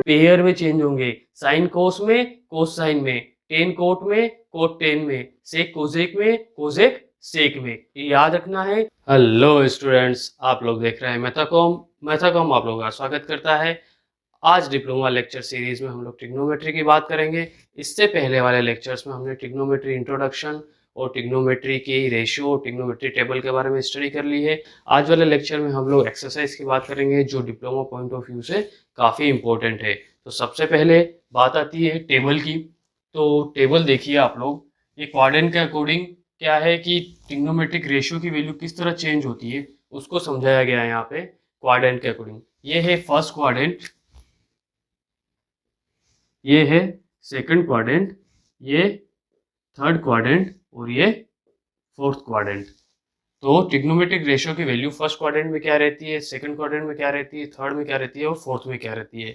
Pair में change होंगे, sine cos में, कोस साइन में, टेन कोट में, कोट टेन में, सेक कोजेक में, कोजेक सेक में, ये याद रखना है। हेलो स्टूडेंट्स, आप लोग देख रहे हैं मैथाकॉम आप लोगों का स्वागत करता है। आज डिप्लोमा लेक्चर सीरीज में हम लोग ट्रिग्नोमेट्री की बात करेंगे। इससे पहले वाले लेक्चर्स में हमने ट्रिग्नोमेट्री इंट्रोडक्शन और ट्रिग्नोमेट्री की रेशियो, ट्रिग्नोमेट्री टेबल के बारे में स्टडी कर ली है। आज वाले लेक्चर में हम लोग एक्सरसाइज की बात करेंगे जो डिप्लोमा पॉइंट ऑफ व्यू से काफ़ी इंपॉर्टेंट है। तो सबसे पहले बात आती है टेबल की। तो टेबल देखिए आप लोग, ये क्वाड्रेंट के अकॉर्डिंग क्या है कि ट्रिग्नोमेट्रिक रेशियो की वैल्यू किस तरह चेंज होती है उसको समझाया गया है यहाँ पे क्वाड्रेंट के अकॉर्डिंग। ये है फर्स्ट क्वाड्रेंट, ये है सेकंड क्वाड्रेंट, ये थर्ड क्वाड्रेंट और ये फोर्थ क्वाड्रेंट। तो ट्रिग्नोमेट्रिक रेशियो की वैल्यू फर्स्ट क्वाड्रेंट में क्या रहती है, सेकंड क्वाड्रेंट में क्या रहती है, थर्ड में क्या रहती है और फोर्थ में क्या रहती है।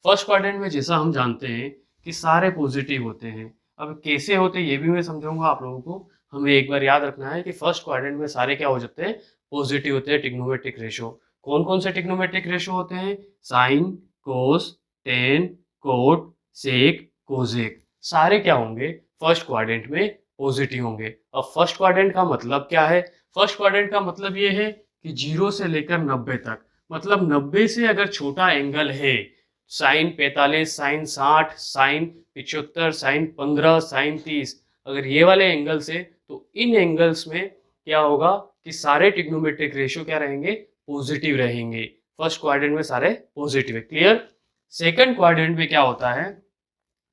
फर्स्ट क्वाड्रेंट में जैसा हम जानते हैं कि सारे पॉजिटिव होते हैं। अब कैसे होते हैं ये भी मैं समझाऊंगा आप लोगों को। हमें एक बार याद रखना है कि फर्स्ट क्वाड्रेंट में सारे क्या हो जाते हैं, पॉजिटिव होते हैं ट्रिग्नोमेट्रिक रेशियो। कौन कौन से ट्रिग्नोमेट्रिक रेशियो होते हैं, साइन, कोस, टेन, कोट, सेक, कोजेक, सारे क्या होंगे फर्स्ट क्वाड्रेंट में पॉजिटिव होंगे। अब फर्स्ट क्वाड्रेंट का मतलब क्या है, फर्स्ट क्वाड्रेंट का मतलब ये है कि 0 से लेकर 90 तक, मतलब 90 से अगर छोटा एंगल है, sine 45, sine 60, sine 75, sine 15, sine 30, अगर ये वाले एंगल्स है तो इन एंगल्स में क्या होगा कि सारे ट्रिग्नोमेट्रिक रेशियो क्या रहेंगे, पॉजिटिव रहेंगे। फर्स्ट क्वाड्रेंट में सारे पॉजिटिव है, क्लियर। सेकंड क्वाड्रेंट में क्या होता है,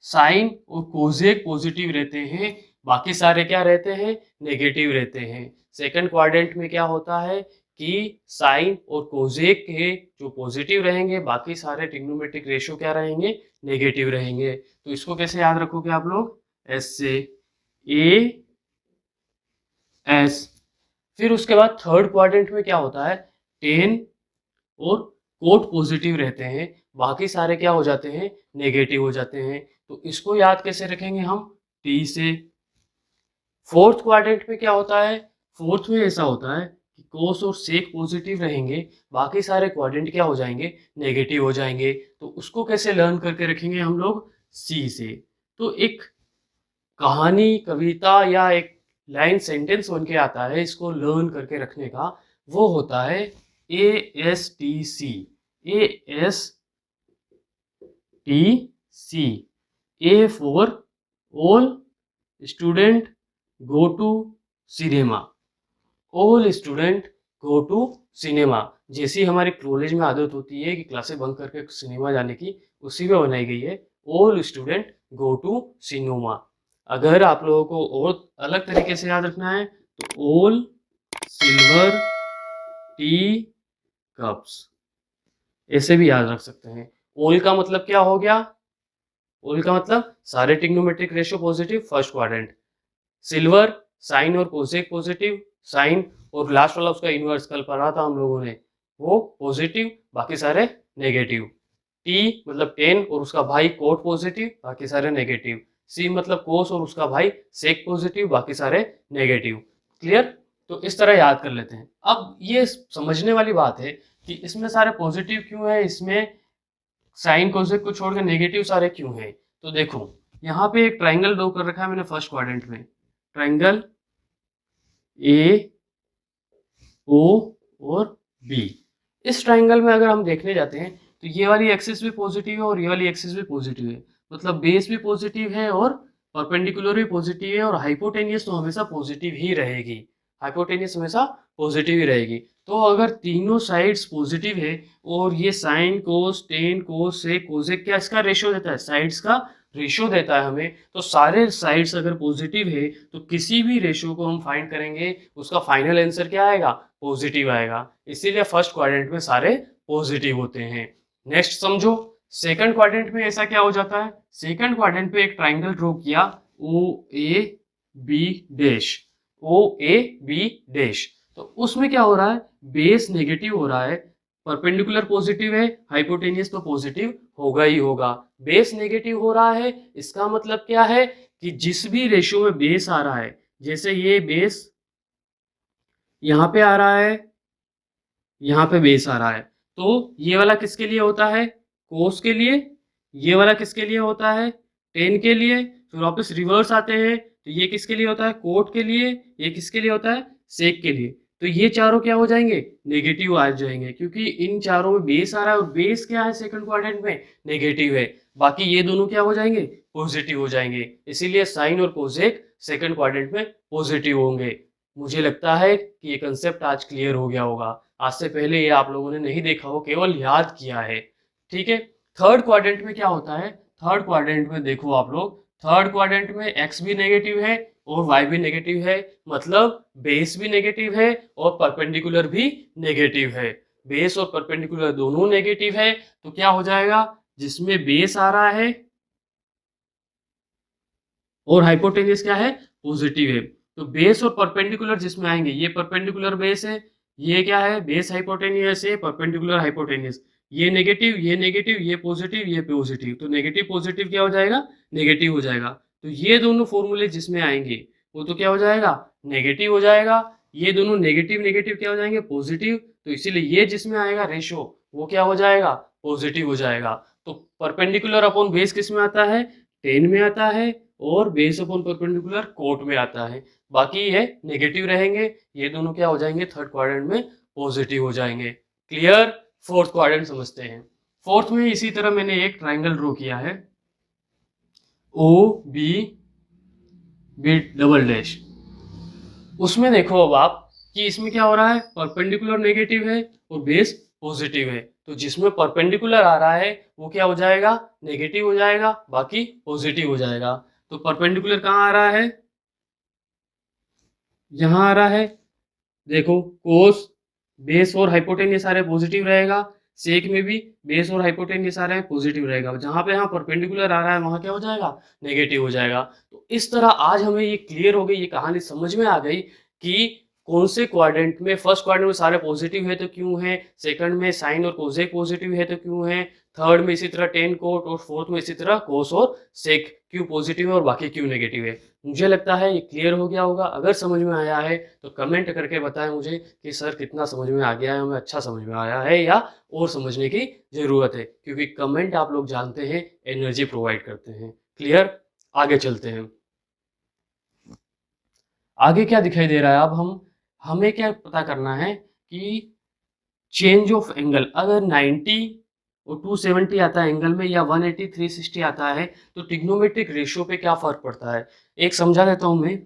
साइन और कोजेक पॉजिटिव रहते हैं, बाकी सारे क्या रहते हैं, नेगेटिव रहते हैं। सेकंड क्वाड्रेंट में क्या होता है कि साइन और कोजेक के जो पॉजिटिव रहेंगे, बाकी सारे ट्रिग्नोमेट्रिक रेशियो क्या रहेंगे, नेगेटिव रहेंगे। तो इसको कैसे याद रखोगे आप लोग, एस से ए एस। फिर उसके बाद थर्ड क्वाड्रेंट में क्या होता है, टेन और कोट पॉजिटिव रहते हैं, बाकी सारे क्या हो जाते हैं, नेगेटिव हो जाते हैं। तो इसको याद कैसे रखेंगे हम, टी से। फोर्थ क्वाड्रेंट में क्या होता है, फोर्थ में ऐसा होता है कि कोस और सेक पॉजिटिव रहेंगे, बाकी सारे क्वाड्रेंट क्या हो जाएंगे, नेगेटिव हो जाएंगे। तो उसको कैसे लर्न करके रखेंगे हम लोग, सी से। तो एक कहानी, कविता या एक लाइन सेंटेंस बन के आता है इसको लर्न करके रखने का, वो होता है ASTC। ASTC, A for all student go to cinema. All student go to cinema, जैसी हमारी कॉलेज में आदत होती है कि क्लासेस बंक करके सिनेमा जाने की, उसी में बनाई गई है all student go to cinema. अगर आप लोगों को और अलग तरीके से याद रखना है तो ऑल सिल्वर टी कप्स, ऐसे भी याद रख सकते हैं। ऑल का मतलब क्या हो गया, ऑल का मतलब सारे trigonometric ratio positive first quadrant. Silver, sine और कोसेक पॉजिटिव, साइन और लास्ट वाला उसका इनवर्स कल पढ़ा था हम लोगों ने, वो पॉजिटिव, बाकी सारे नेगेटिव। टी मतलब टेन और उसका भाई कोट पॉजिटिव, बाकी सारे नेगेटिव। सी मतलब कोस और उसका भाई सेक पॉजिटिव, बाकी सारे नेगेटिव। क्लियर। तो इस तरह याद कर लेते हैं। अब ये समझने वाली बात है कि इसमें सारे पॉजिटिव क्यों है, इसमें साइन कोसेक को छोड़कर नेगेटिव सारे क्यों हैं। तो देखो यहाँ पे एक ट्राइंगल ड्रॉ कर रखा है मैंने फर्स्ट क्वाड्रेंट में, ट्राइंगल ए ओ और बी। इस ट्राइंगल में अगर हम देखने जाते हैं तो ये वाली एक्सिस भी पॉजिटिव है और ये वाली एक्सिस भी पॉजिटिव है, मतलब बेस भी पॉजिटिव है और परपेंडिकुलर भी पॉजिटिव है, और हाइपोटेनियस तो हमेशा पॉजिटिव ही रहेगी, हाइपोटेनियस हमेशा पॉजिटिव ही रहेगी। तो अगर तीनों साइड्स पॉजिटिव है और ये साइन कोस टेन कोस से कोसेक क्या इसका रेशियो देता है, साइड्स का रेशियो देता है हमें, तो सारे साइड्स अगर पॉजिटिव है तो किसी भी रेशियो को हम फाइंड करेंगे उसका फाइनल आंसर क्या आएगा, पॉजिटिव आएगा। इसीलिए फर्स्ट क्वाड्रेंट में सारे पॉजिटिव होते हैं। नेक्स्ट समझो, सेकंड क्वाड्रेंट में ऐसा क्या हो जाता है, सेकंड क्वाड्रेंट पे एक ट्राइंगल ड्रॉ किया O A B dash, O A B dash. तो उसमें क्या हो रहा है, बेस नेगेटिव हो रहा है, परपेंडिकुलर पॉजिटिव है, हाइपोटेनियस तो पॉजिटिव होगा ही होगा। बेस नेगेटिव हो रहा है, इसका मतलब क्या है कि जिस भी रेशियो में बेस आ रहा है, जैसे ये बेस यहाँ पे आ रहा है, यहाँ पे बेस आ रहा है, तो ये वाला किसके लिए होता है, कोस के लिए, ये वाला किसके लिए होता है, टेन के लिए। फिर वापस रिवर्स आते हैं तो ये किसके लिए होता है, कोट के लिए। ये किसके लिए होता है, सेक के लिए। तो ये चारों क्या हो जाएंगे, नेगेटिव आ जाएंगे, क्योंकि इन चारों में बेस आ रहा है और बेस क्या है सेकंड क्वाड्रेंट में, नेगेटिव है। बाकी ये दोनों क्या हो जाएंगे, पॉजिटिव हो जाएंगे। इसीलिए साइन और कोसेक सेकंड क्वाड्रेंट में पॉजिटिव होंगे। मुझे लगता है कि ये कंसेप्ट आज क्लियर हो गया होगा। आज से पहले ये आप लोगों ने नहीं देखा हो, केवल याद किया है। ठीक है। थर्ड क्वाड्रेंट में क्या होता है, थर्ड क्वाड्रेंट में देखो आप लोग, थर्ड क्वाड्रेंट में एक्स भी नेगेटिव है और वाई भी नेगेटिव है, मतलब बेस भी नेगेटिव है और परपेंडिकुलर भी नेगेटिव है। बेस और परपेंडिकुलर दोनों नेगेटिव है, तो क्या हो जाएगा, जिसमें बेस आ रहा है और हाइपोटेन्यूज क्या है, पॉजिटिव है। तो बेस और परपेंडिकुलर जिसमें आएंगे, ये परपेंडिकुलर बेस है, ये क्या है, बेस हाइपोटेन्यूस है, परपेंडिकुलर हाइपोटेन्यूस। ये नेगेटिव, ये नेगेटिव, ये पॉजिटिव, ये पॉजिटिव। तो नेगेटिव पॉजिटिव क्या हो जाएगा, नेगेटिव हो जाएगा। तो ये दोनों फॉर्मूले जिसमें आएंगे वो तो क्या हो जाएगा, नेगेटिव हो जाएगा। ये दोनों नेगेटिव नेगेटिव क्या हो जाएंगे, पॉजिटिव। तो इसीलिए ये जिसमें आएगा रेशो वो क्या हो जाएगा, पॉजिटिव हो जाएगा। तो परपेंडिकुलर अपॉन बेस किस में आता है, 10 में आता है, और बेस अपॉन परपेंडिकुलर कोट में आता है। बाकी ये नेगेटिव रहेंगे, ये दोनों क्या हो जाएंगे, थर्ड क्वाड्रेंट में पॉजिटिव हो जाएंगे। क्लियर। फोर्थ क्वाड्रेंट समझते हैं। फोर्थ में इसी तरह मैंने एक ट्राइंगल ड्रॉ किया है, O B B double dash. उसमें देखो अब आप कि इसमें क्या हो रहा है, परपेंडिकुलर नेगेटिव है और बेस पॉजिटिव है। तो जिसमें परपेंडिकुलर आ रहा है वो क्या हो जाएगा, नेगेटिव हो जाएगा, बाकी पॉजिटिव हो जाएगा। तो परपेंडिकुलर कहाँ आ रहा है, यहाँ आ रहा है। देखो कोस, बेस और हाइपोटेन्यूस आ रहे हैं, पॉजिटिव रहेगा। सेक में भी बेस और हाइपोटेन्यूस आ रहे हैं, पॉजिटिव रहेगा। जहां पे यहाँ परपेंडिकुलर आ रहा है वहां क्या हो जाएगा, नेगेटिव हो जाएगा। तो इस तरह आज हमें ये क्लियर हो गई, ये कहानी समझ में आ गई कि कौन से क्वाड्रेंट में, फर्स्ट क्वाड्रेंट में सारे पॉजिटिव है तो क्यों है, सेकंड में साइन और कोसेक पॉजिटिव है तो क्यों है, थर्ड में इसी तरह टेन कोट, और फोर्थ में इसी तरह कोस और सेक क्यों पॉजिटिव है और बाकी क्यों नेगेटिव है। मुझे लगता है ये क्लियर हो गया होगा। अगर समझ में आया है तो कमेंट करके बताएं मुझे कि सर कितना समझ में आ गया है, हमें अच्छा समझ में आया है या और समझने की ज़रूरत है, क्योंकि कमेंट आप लोग जानते हैं एनर्जी प्रोवाइड करते हैं। क्लियर। आगे चलते हैं। आगे क्या दिखाई दे रहा है, अब हमें क्या पता करना है कि चेंज ऑफ एंगल, अगर 90 और 270 आता है एंगल में, या 180 360 आता है, तो ट्रिग्नोमेट्रिक रेशियो पे क्या फर्क पड़ता है। एक समझा देता हूँ मैं।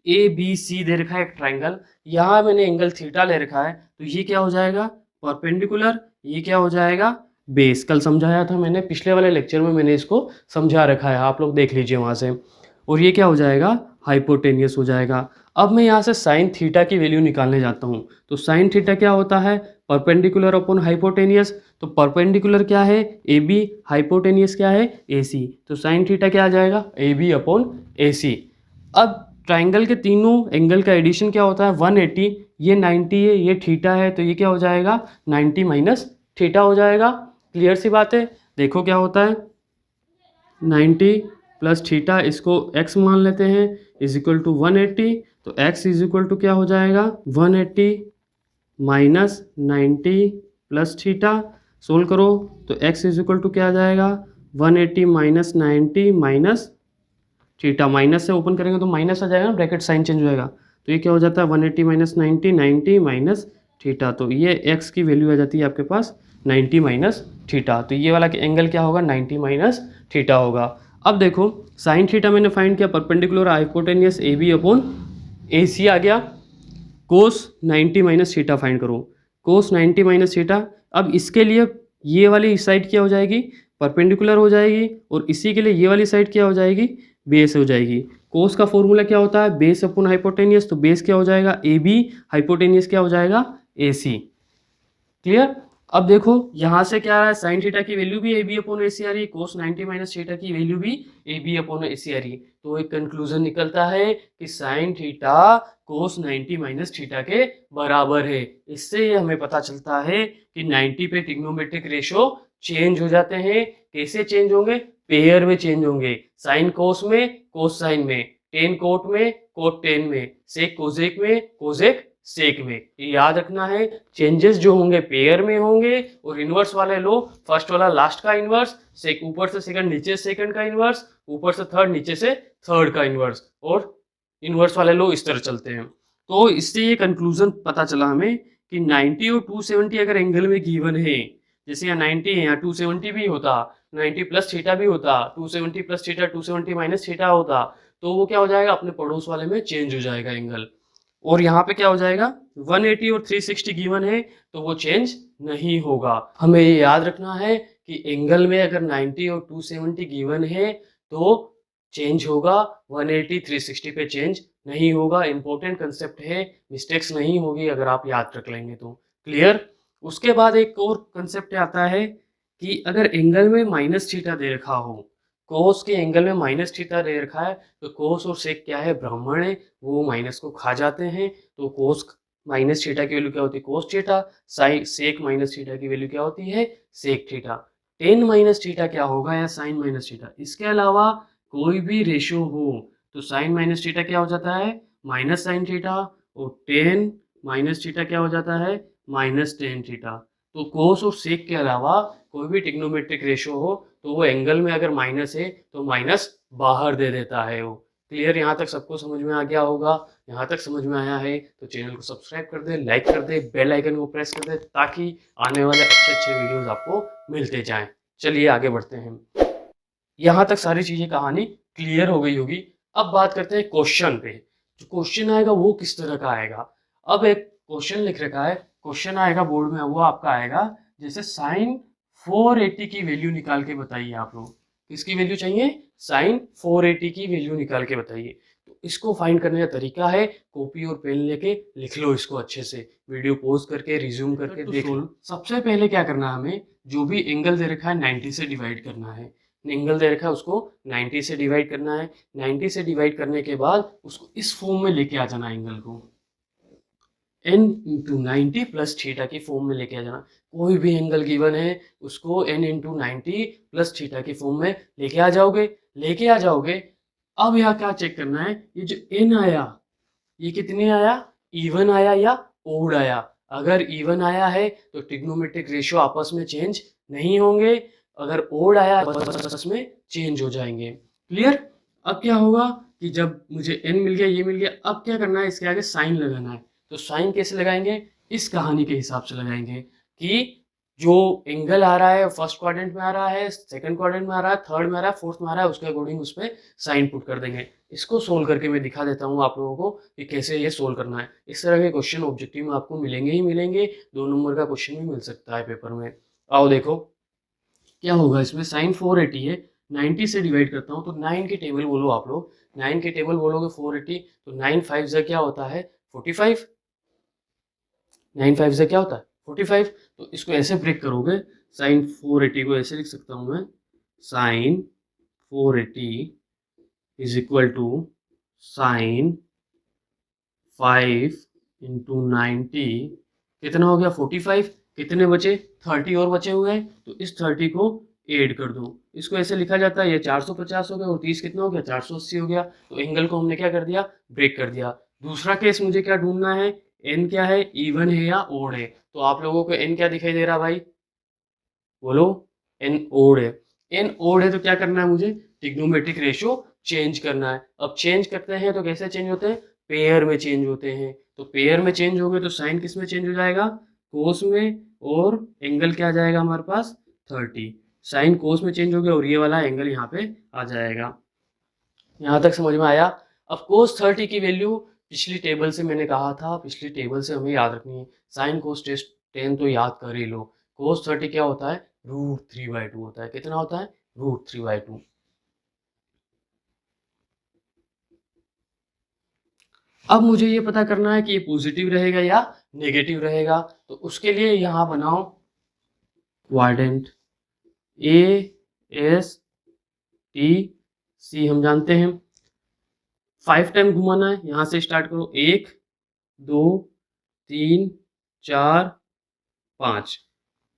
ए बी सी दे रखा है एक ट्राइंगल, यहाँ मैंने एंगल थीटा ले रखा है, तो ये क्या हो जाएगा, परपेंडिकुलर, ये क्या हो जाएगा, बेस। कल समझाया था मैंने, पिछले वाले लेक्चर में मैंने इसको समझा रखा है, आप लोग देख लीजिए वहाँ से। और ये क्या हो जाएगा, हाइपोटेनियस हो जाएगा। अब मैं यहाँ से साइन थीटा की वैल्यू निकालने जाता हूँ। तो साइन थीटा क्या होता है, परपेंडिकुलर अपॉन हाइपोटेनियस। तो परपेंडिकुलर क्या है, ए बी, हाइपोटेनियस क्या है, ए सी। तो साइन थीटा क्या आ जाएगा, ए बी अपॉन ए सी। अब ट्राइंगल के तीनों एंगल का एडिशन क्या होता है, 180, ये 90 है, ये थीटा है, तो ये क्या हो जाएगा, 90 माइनस थीटा हो जाएगा। क्लियर सी बात है। देखो क्या होता है, 90 प्लस थीटा, इसको x मान लेते हैं, इज इक्वल टू 180। तो x इज इक्वल टू क्या हो जाएगा, 180 माइनस 90 प्लस थीटा। सोल्व करो तो x इज इक्वल टू क्या आ जाएगा, 180 माइनस 90 माइनस थीटा। माइनस से ओपन करेंगे तो माइनस आ जाएगा, ब्रैकेट साइन चेंज हो जाएगा। तो ये क्या हो जाता है, 180 माइनस 90, 90 माइनस थीटा। तो ये x की वैल्यू आ जाती है आपके पास 90 माइनस थीटा। तो ये वाला एंगल क्या होगा, 90 माइनस थीटा होगा। अब देखो साइन थीटा मैंने फाइंड किया, perpendicular hypotenuse A B upon A C आ गया। कोस 90 माइनस थीटा फाइंड करो, कोस 90 माइनस थीटा। अब इसके लिए ये वाली साइड क्या हो जाएगी, परपेंडिकुलर हो जाएगी, और इसी के लिए ये वाली साइड क्या हो जाएगी, बेस हो जाएगी। कोस का फॉर्मूला क्या होता है, बेस अपॉन हाइपोटेनियस। तो बेस क्या हो जाएगा, ए बी, हाइपोटेनियस क्या हो जाएगा, ए सी। क्लियर। अब देखो यहाँ से क्या आ रहा है, साइन थीटा की वैल्यू भी ए बी अपॉन ए सी आ रही है, कोस 90 माइनस थीटा की वैल्यू भी ए बी अपॉन ए सी आ रही है। तो एक कंक्लूजन निकलता है कि sine theta cos 90 minus theta के बराबर है। इससे हमें पता चलता है कि 90 पे ट्रिग्नोमेट्रिक रेशियो चेंज हो जाते हैं। कैसे चेंज होंगे, पेयर में चेंज होंगे, साइन कोस में, कोस साइन में, टेन कोट में, कोट टेन में, सेक कोजेक में, कोजेक सेक में। ये याद रखना है, चेंजेस जो होंगे पेयर में होंगे, और इनवर्स वाले लो, फर्स्ट वाला लास्ट का इनवर्स, सेक ऊपर से सेकंड, नीचे से सेकंड का इनवर्स, ऊपर से थर्ड, नीचे से थर्ड का इनवर्स, और इनवर्स वाले लो इस तरह चलते हैं। तो इससे ये कंक्लूजन पता चला हमें कि 90 और 270 अगर एंगल में गिवन है, जैसे यहाँ 90 है, यहाँ 270 भी होता, 90 प्लस थीटा भी होता, 270 प्लस थीटा 270 माइनस थीटा होता, तो वो क्या हो जाएगा, अपने पड़ोस वाले में चेंज हो जाएगा एंगल। और यहाँ पे क्या हो जाएगा, 180 और 360 गिवन है, तो वो चेंज नहीं होगा। हमें ये याद रखना है कि एंगल में अगर 90 और 270 गिवन है तो चेंज होगा, 180 360 पे चेंज नहीं होगा। इंपॉर्टेंट कंसेप्ट है, मिस्टेक्स नहीं होगी अगर आप याद रख लेंगे तो। क्लियर। उसके बाद एक और कंसेप्ट आता है कि अगर एंगल में माइनस थीटा दे रखा हो, कोस के एंगल में माइनस थीटा दे रखा है, तो कोस और सेक क्या है, ब्राह्मण है, वो माइनस को खा जाते हैं। तो कोस माइनस थीटा की वैल्यू क्या होती है, cos theta. Sine sec minus theta की वैल्यू क्या होती है, sec theta. Tan minus theta क्या होगा, या साइन माइनस थीटा। इसके अलावा कोई भी रेशियो हो तो साइन माइनस थीटा क्या हो जाता है, माइनस साइन थीटा, और टेन माइनस थीटा क्या हो जाता है, माइनस टेन थीटा। तो कोस और सेक के अलावा कोई भी ट्रिग्नोमेट्रिक रेशियो हो तो वो एंगल में अगर माइनस है तो माइनस बाहर दे देता है वो। क्लियर। यहाँ तक सबको समझ में आ गया होगा। यहाँ तक समझ में आया है तो चैनल को सब्सक्राइब कर दे, लाइक कर दे, बेल आइकन को प्रेस कर दे, ताकि आने वाले अच्छे अच्छे वीडियोस आपको मिलते जाएं। चलिए आगे बढ़ते हैं। यहाँ तक सारी चीजें कहानी क्लियर हो गई होगी। अब बात करते हैं क्वेश्चन पे। जो क्वेश्चन आएगा वो किस तरह का आएगा। अब एक क्वेश्चन लिख रखा है, क्वेश्चन आएगा बोर्ड में, वो आपका आएगा जैसे साइन 480 की वैल्यू निकाल के बताइए। आप लोग किसकी वैल्यू चाहिए, साइन 480 की वैल्यू निकाल के बताइए। तो इसको फाइंड करने का तरीका है, कॉपी और पेन लेके लिख लो इसको अच्छे से, वीडियो पॉज करके रिज्यूम करके देख लो। सबसे पहले क्या करना है, हमें जो भी एंगल दे रखा है 90 से डिवाइड करना है। एंगल दे रखा है उसको 90 से डिवाइड करना है। 90 से डिवाइड करने के बाद उसको इस फॉर्म में लेके आ जाना, एंगल को n इंटू 90 प्लस थीटा की फॉर्म में लेके आ जाना। कोई भी एंगल गिवन है उसको n इंटू 90 प्लस थीटा की फॉर्म में लेके आ जाओगे। अब यहाँ क्या चेक करना है, ये जो n आया ये कितने आया, इवन आया या ओड आया। अगर इवन आया है तो ट्रिग्नोमेट्रिक रेशियो आपस में चेंज नहीं होंगे, अगर ओड आया आपस में चेंज हो जाएंगे। क्लियर। अब क्या होगा कि जब मुझे n मिल गया, ये मिल गया, अब क्या करना है, इसके आगे साइन लगाना है। तो साइन कैसे लगाएंगे, इस कहानी के हिसाब से लगाएंगे कि जो एंगल आ रहा है फर्स्ट क्वाड्रेंट में आ रहा है, सेकंड क्वाड्रेंट में आ रहा है, थर्ड में आ रहा है, फोर्थ में आ रहा है, उसके अकॉर्डिंग उस पर साइन पुट कर देंगे। इसको सोल्व करके मैं दिखा देता हूँ आप लोगों को कि कैसे ये सोल्व करना है। इस तरह के क्वेश्चन ऑब्जेक्टिव में आपको मिलेंगे ही मिलेंगे, 2 नंबर का क्वेश्चन भी मिल सकता है पेपर में। आओ देखो क्या होगा इसमें। साइन 480 है, 90 से डिवाइड करता हूँ तो 9 की टेबल बोलो आप लोग, 9 की टेबल बोलोगे 480, तो 9 5 से क्या होता है 45, 9 5 से क्या होता है 45। तो इसको ऐसे ब्रेक करोगे, साइन 480 को ऐसे लिख सकता हूँ मैं, sine 480 is equal to sine 5 into 90, कितना हो गया 45, कितने बचे 30 और बचे हुए हैं, तो इस 30 को ऐड कर दो। इसको ऐसे लिखा जाता है, ये 450 हो गया और 30 कितना हो गया 480 हो गया। तो एंगल को हमने क्या कर दिया, ब्रेक कर दिया। दूसरा केस मुझे क्या ढूंढना है, एन क्या है, इवन है या ओड है। तो आप लोगों को एन क्या दिखाई दे रहा भाई, बोलो, एन ओड है। एन ओड है तो क्या करना है मुझे, ट्रिग्नोमेट्रिक रेशियो चेंज करना है। अब चेंज करते हैं तो कैसे चेंज होते हैं, पेयर में चेंज होते हैं। तो पेयर में चेंज हो गए तो साइन किस में चेंज हो जाएगा, कोस में, और एंगल क्या आ जाएगा हमारे पास 30। साइन कोस में चेंज हो गया और ये वाला एंगल यहाँ पे आ जाएगा। यहाँ तक समझ में आया। अब कोस 30 की वैल्यू पिछली टेबल से मैंने कहा था, पिछली टेबल से हमें याद रखनी है। साइन कोस टेस्ट 10 तो याद कर ही लो। कोस 30 क्या होता है, √3/2 होता है। कितना होता है, √3/2। अब मुझे ये पता करना है कि ये पॉजिटिव रहेगा या नेगेटिव रहेगा। तो उसके लिए यहाँ बनाओ क्वाड्रेंट ASTC, हम जानते हैं 5 टाइम घुमाना है। यहाँ से स्टार्ट करो, 1 2 3 4 5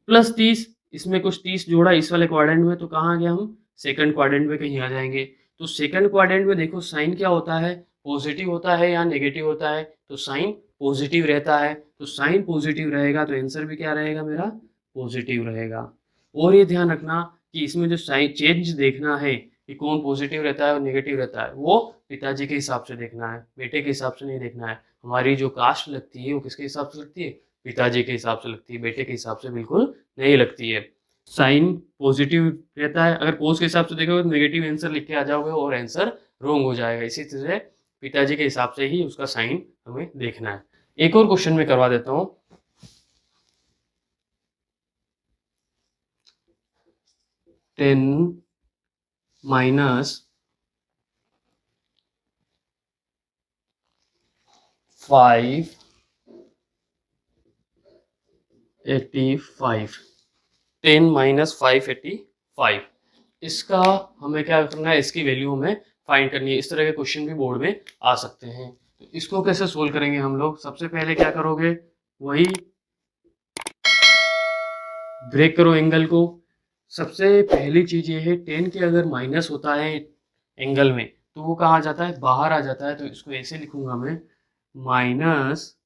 प्लस 30, इसमें कुछ 30 जोड़ा इस वाले क्वाड्रेंट में, तो कहाँ गया, हम सेकंड क्वाड्रेंट में कहीं आ जाएंगे। तो सेकंड क्वाड्रेंट में देखो साइन क्या होता है, पॉजिटिव होता है या नेगेटिव होता है, तो साइन पॉजिटिव रहता है, तो साइन पॉजिटिव रहेगा तो आंसर भी क्या रहेगा मेरा, पॉजिटिव रहेगा। और ये ध्यान रखना कि इसमें जो साइन चेंज देखना है कि कौन पॉजिटिव रहता है और नेगेटिव रहता है, वो पिताजी के हिसाब से देखना है, बेटे के हिसाब से नहीं देखना है। हमारी जो कास्ट लगती है वो किसके हिसाब से लगती है, पिताजी के हिसाब से लगती है, बेटे के हिसाब से बिल्कुल नहीं लगती है। साइन पॉजिटिव रहता है, अगर पोज के हिसाब से देखोगे तो नेगेटिव आंसर लिख के आ जाओगे और आंसर रॉन्ग हो जाएगा। इसी तरह पिताजी के हिसाब से ही उसका साइन हमें देखना है। एक और क्वेश्चन में करवा देता हूं। 10 माइनस 585, 10 माइनस 585, इसका हमें क्या करना है, इसकी वैल्यू हमें फाइंड करनी है। इस तरह के क्वेश्चन भी बोर्ड में आ सकते हैं। तो इसको कैसे सोल्व करेंगे हम लोग, सबसे पहले क्या करोगे, वही ब्रेक करो एंगल को। सबसे पहली चीज ये है, 10 के अगर माइनस होता है एंगल में तो वो कहाँ आ जाता है, बाहर आ जाता है। तो इसको ऐसे लिखूंगा मैं, माइनस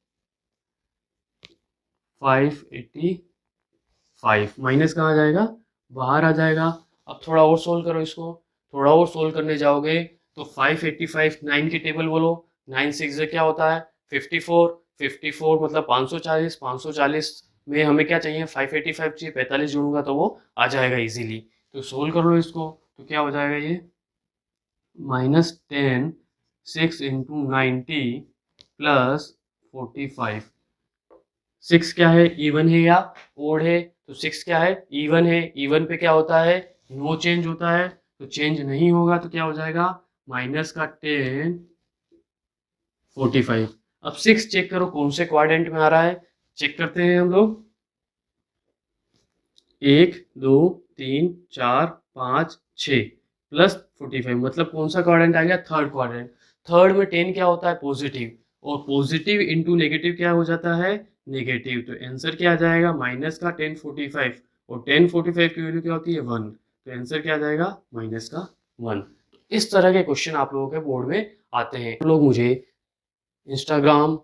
585, माइनस कहाँ आ जाएगा, बाहर आ जाएगा। अब थोड़ा और सोल्व करो इसको, थोड़ा और सोल्व करने जाओगे तो 585, 9 की टेबल बोलो, 9 6 क्या होता है 54, 54 मतलब 540, 540 में हमें क्या चाहिए 585 चाहिए, 45 जोड़ूंगा तो वो आ जाएगा इजीली। तो सोल्व कर लो इसको, तो क्या हो जाएगा ये, -10 6 इंटू 90 प्लस 45। 6 क्या है, इवन है या ओड है, तो 6 क्या है, इवन है। इवन पे क्या होता है, नो चेंज होता है, तो चेंज नहीं होगा तो क्या हो जाएगा, माइनस का 10 45। अब 6 चेक करो कौन से क्वाड्रेंट में आ रहा है, चेक करते हैं हम लोग। 1 2 3 4 5 6 प्लस 45 मतलब कौन सा क्वाड्रेंट आ गया, थर्ड क्वाड्रेंट। थर्ड में 10 क्या होता है, पॉजिटिव, और पॉजिटिव इंटू नेगेटिव क्या हो जाता है, नेगेटिव। तो आंसर क्या आ जाएगा, माइनस का 1045, और 1045 की वैल्यू क्या होती है 1, तो आंसर क्या आ जाएगा, माइनस का 1। इस तरह के क्वेश्चन आप लोगों के बोर्ड में आते हैं। आप लोग मुझे इंस्टाग्राम,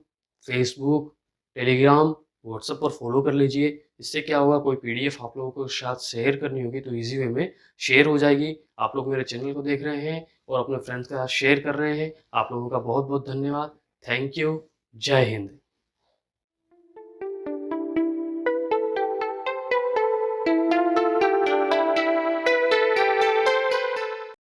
फेसबुक, टेलीग्राम, व्हाट्सएप पर फॉलो कर लीजिए। इससे क्या होगा, कोई पीडीएफ आप लोगों को साथ शेयर करनी होगी तो इजी वे में शेयर हो जाएगी। आप लोग मेरे चैनल को देख रहे हैं और अपने फ्रेंड्स के साथ शेयर कर रहे हैं, आप लोगों का बहुत बहुत धन्यवाद। Thank you. जय हिंद।